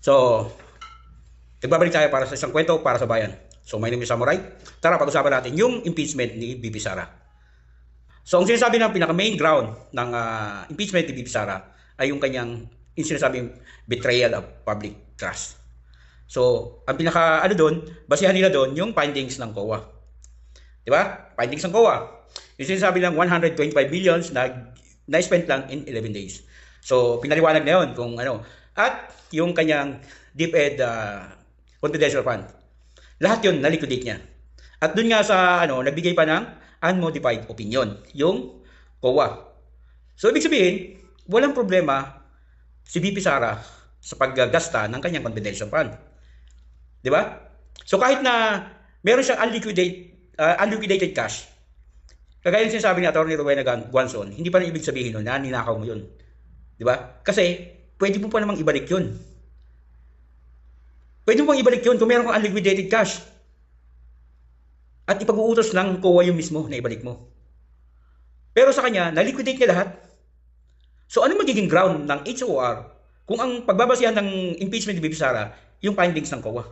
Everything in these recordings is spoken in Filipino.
So, nagbabalik tayo para sa isang kwento para sa bayan. So, my name is Samurai. Tara, pag-usapan natin yung impeachment ni VP Sara. So, ang sinasabi ng pinaka-main ground ng impeachment ni VP Sara ay yung kanyang sinasabing betrayal of public trust. So, ang pinaka doon, basihan nila doon yung findings ng COA. Di ba? Findings ng COA. Yung sinasabi lang 125 billions na spent lang in 11 days. So, pinaliwanag na yun kung ano. At yung kanyang DepEd confidential fund. Lahat yun, na-liquidate niya. At dun nga sa, nagbigay pa ng unmodified opinion, yung COA. So, ibig sabihin, walang problema si VP Sara sa paggasta ng kanyang confidential fund. Di ba? So, kahit na meron siyang unliquidated cash, kagaya yung sinasabi ni Atty. Rowena Guanzon, hindi pa rin ibig sabihin nun na ninakaw mo yun. Di ba? Kasi, pwede mo pa namang ibalik yun. Pwede mo pang ibalik yun kung meron kang unliquidated cash. At ipag-uutos ng COA yung mismo na ibalik mo. Pero sa kanya, na-liquidate niya lahat. So, ano magiging ground ng HOR kung ang pagbabasihan ng impeachment ni VP Sara yung findings ng COA?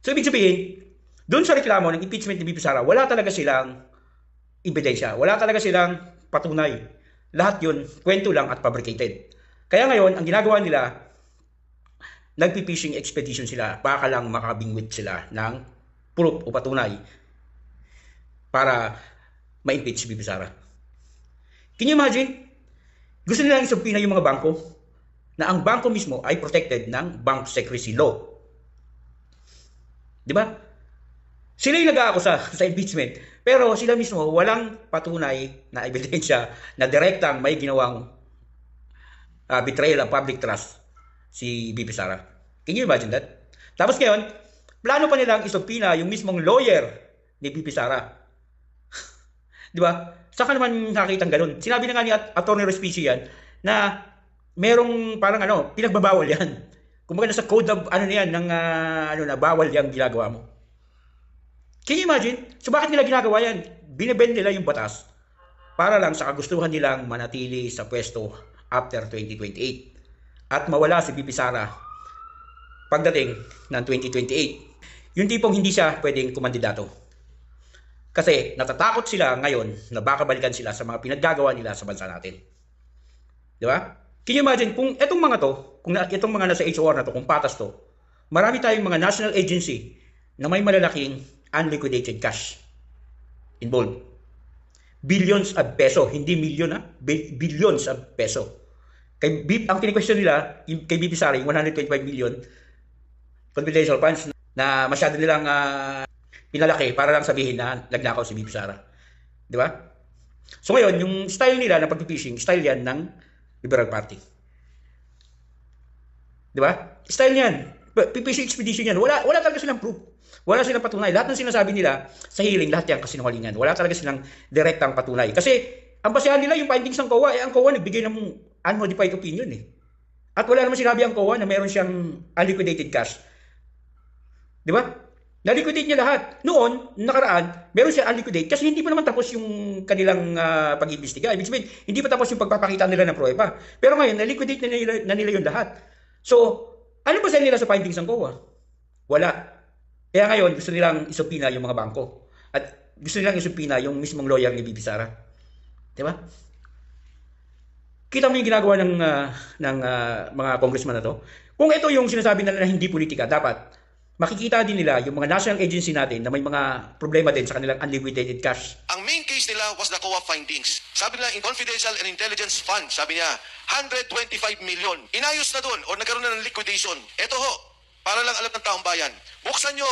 So, ibig sabihin, doon sa reklamo ng impeachment ni VP Sara, wala talaga silang ebidensya. Wala talaga silang patunay. Lahat yun, kwento lang at fabricated. Kaya ngayon, ang ginagawa nila, nagpi-fishing expedition sila. Baka lang makabingwit sila ng proof o patunay para ma-impeach si VP Sara. Can you imagine? Gusto nilang isubpina yung mga bangko na ang bangko mismo ay protected ng bank secrecy law. Di ba? Sila yung nag-aakusa sa impeachment, pero sila mismo walang patunay na ebidensya na direktang may ginawang betrayal of public trust si VP Sara. Can you imagine that? Tapos ngayon, plano pa nilang isubpina yung mismong lawyer ni VP Sara. Di ba? Saan ka naman nakakita ng ganun? Sinabi na nga ni Atty. Respicio yan na merong parang pinagbabawal yan. Kumbaga nasa code of na bawal yang ginagawa mo. Can you imagine? So bakit nila ginagawa yan? Binibend nila yung batas para lang sa kagustuhan nilang manatili sa pwesto after 2028 at mawala si VP Sara pagdating ng 2028. Yung tipong hindi siya pwedeng kumandidato. Kasi natatakot sila ngayon na baka balikan sila sa mga pinaggagawa nila sa bansa natin. Di ba? Can you imagine kung itong mga to, kung itong mga nasa HOR na to, kung patas to, marami tayong mga national agency na may malalaking unliquidated cash involved. Billions of peso, hindi milyon billions of peso. Ang kini-question nila, kay VP Sara, yung 125 million confidential funds na masyado nilang pinalaki para lang sabihin na nagnakaw si VP Sara. Di ba? So ngayon, yung style nila na pag-fishing, style yan ng Liberal Party. Di ba? Style yan. Fishing expedition yan. Wala talaga silang proof. Wala silang patunay. Lahat ng sinasabi nila sa hearing, lahat yan kasinungalingan. Wala talaga silang direktang patunay. Kasi ang basehan nila yung findings ng COA, ang COA nagbigay ng unmodified opinion eh. At wala naman sinabi ang COA na meron siyang unliquidated cash. Di ba? Na-liquidate niya lahat. Noon, nakaraan, meron siya unliquidate kasi hindi pa naman tapos yung kanilang pag-iimbestiga. Ibig sabihin, hindi pa tapos yung pagpapakita nila ng pruweba. Pero ngayon, na-liquidate na nila yung lahat. So, ano ba sa nila sa findings ng COA? Wala. Kaya ngayon, gusto nilang isubpina yung mga bangko. At gusto nilang isubpina yung mismong lawyer ni VP Sara. Di ba? Kita mo yung ginagawa ng mga congressman na to. Kung ito yung sinasabi nila na hindi politika, dapat makikita din nila yung mga national agency natin na may mga problema din sa kanilang unliquidated cash. Ang main case nila was the COA findings. Sabi nila in confidential and intelligence fund, sabi niya, 125 million. Inayos na doon o nagkaroon na ng liquidation. Ito ho, para lang alam ng taong bayan. Buksan nyo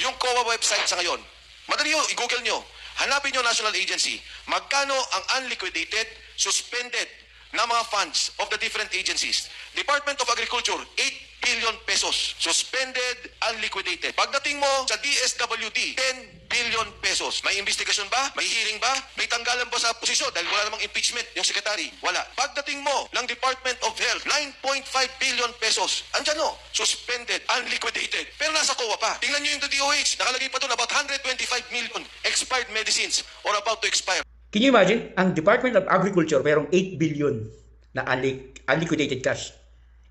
yung COA website sa ngayon. Madali nyo, i-google nyo. Hanapin nyo national agency. Magkano ang unliquidated, suspended na mga funds of the different agencies. Department of Agriculture, 8 billion pesos. Suspended, unliquidated. Pagdating mo sa DSWD, 10 billion pesos. May investigasyon ba? May hearing ba? May tanggalan ba sa posisyon? Dahil wala namang impeachment yung secretary. Wala. Pagdating mo ng Department of Health, 9.5 billion pesos. Andyan no, suspended, unliquidated. Pero nasa COA pa. Tingnan nyo yung DOH. Nakalagay pa doon about 125 million expired medicines or about to expire. Can you imagine? Ang Department of Agriculture, merong 8 billion na unliquidated cash.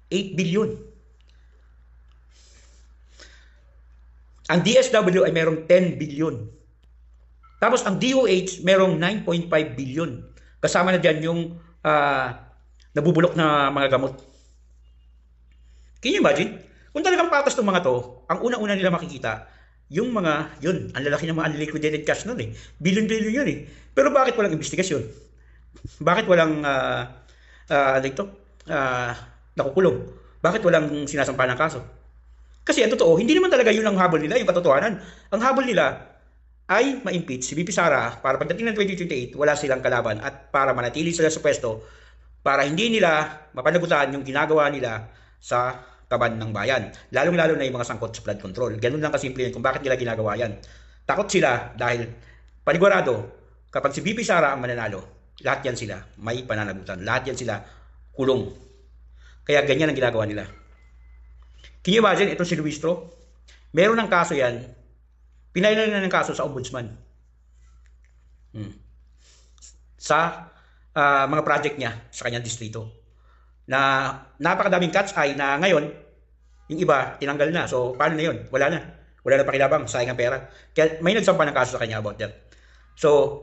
8 billion. Ang DSW ay merong 10 billion. Tapos ang DOH merong 9.5 billion. Kasama na dyan yung nabubulok na mga gamot. Can you imagine? Kung talagang patas ng mga to, ang una-una nila makikita, yung mga, yun, ang lalaki ng mga unliquidated cash nun eh. Billion-billion yun eh. Pero bakit walang investigasyon? Bakit walang, nakukulong? Bakit walang sinasampa ng kaso? Kasi ang totoo, hindi naman talaga yun ang habol nila, yung katotohanan. Ang habol nila ay ma-impeach si VP Sara para pagdating ng 2028, wala silang kalaban at para manatili sila sa pwesto para hindi nila mapanagutan yung ginagawa nila sa kaban ng bayan. Lalong-lalo na yung mga sangkot sa flood control. Ganun lang kasimple yun kung bakit nila ginagawa yan. Takot sila dahil panigurado, kapag si VP Sara ang mananalo, lahat yan sila may pananagutan. Lahat yan sila kulong. Kaya ganyan ang ginagawa nila. Can you imagine, ito si Luistro, meron ng kaso yan, pinailan na ng kaso sa ombudsman. Sa mga project niya sa kanyang distrito. Na napakadaming cat's eye na ngayon, yung iba, tinanggal na. So, paano na yun? Wala na. Wala na pakilabang, sayang ang pera. Kaya may nagsampa ng kaso sa kanya about that. So,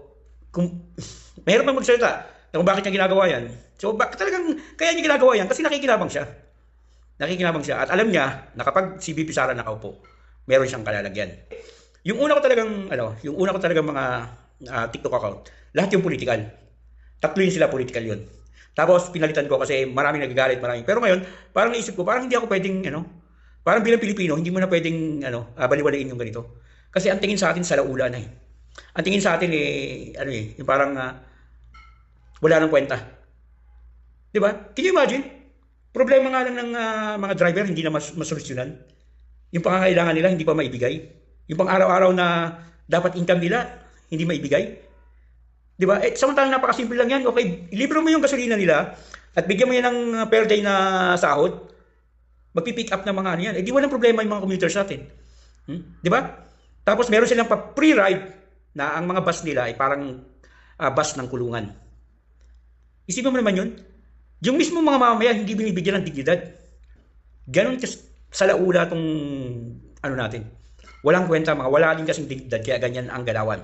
kung mahirap mang magsalita kung bakit niya ginagawa yan. So, talagang kaya niya ginagawa yan kasi nakikilabang siya. Nakikinabang siya at alam niya na kapag si VP Sara nakaupo, meron siyang kalalagyan. Yung una ko talagang mga TikTok account, lahat yung political. Tatlo yun sila, political yun. Tapos pinalitan ko kasi maraming nagagalit, maraming. Pero ngayon, parang naisip ko, parang hindi ako pwedeng, parang bilang Pilipino, hindi mo na pwedeng, baliwalain yung ganito. Kasi ang tingin sa atin sa laula na eh. Ang tingin sa atin yung parang wala nang kwenta. Diba? Can you imagine? Problema nga lang ng mga driver, hindi na masolusyonan. Yung pangangailangan nila, hindi pa maibigay. Yung pang araw-araw na dapat income nila, hindi maibigay. Diba? Samantalang napakasimple lang yan. Okay, libre mo yung gasolina nila at bigyan mo yan ng per day na sahod, magpipick up ng mga ano yan. Di walang problema yung mga commuters natin. Diba? Tapos meron silang pa-free ride na ang mga bus nila ay parang bus ng kulungan. Isipin mo naman yun. Yung mismo mga mamamayan hindi binibigyan ng dignidad. Ganon sa laula tong natin. Walang kwenta, wala din kasing dignidad, kaya ganyan ang galawan.